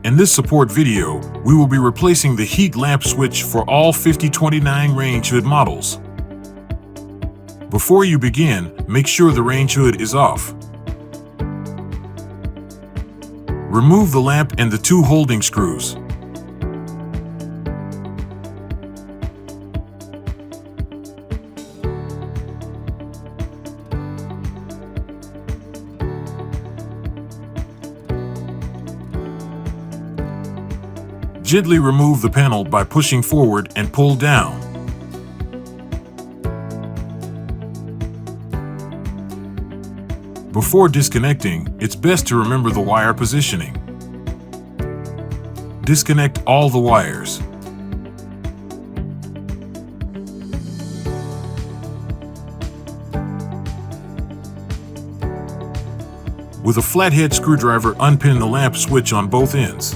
In this support video, we will be replacing the heat lamp switch for all 5029 range hood models. Before you begin, make sure the range hood is off. Remove the lamp and the two holding screws. Gently remove the panel by pushing forward and pull down. Before disconnecting, it's best to remember the wire positioning. Disconnect all the wires. With a flathead screwdriver, unpin the lamp switch on both ends.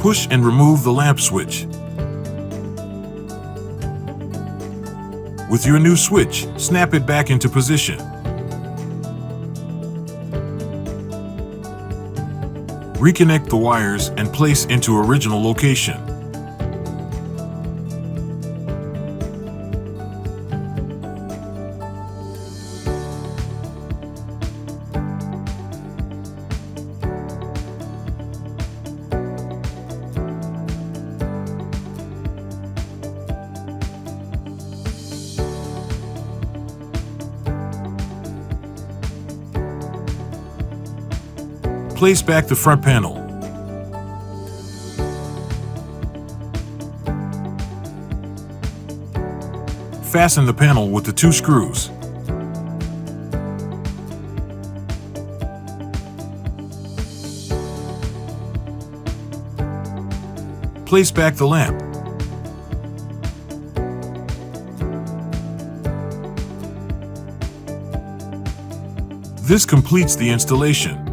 Push and remove the lamp switch. With your new switch, snap it back into position. Reconnect the wires and place into original location. Place back the front panel. Fasten the panel with the two screws. Place back the lamp. This completes the installation.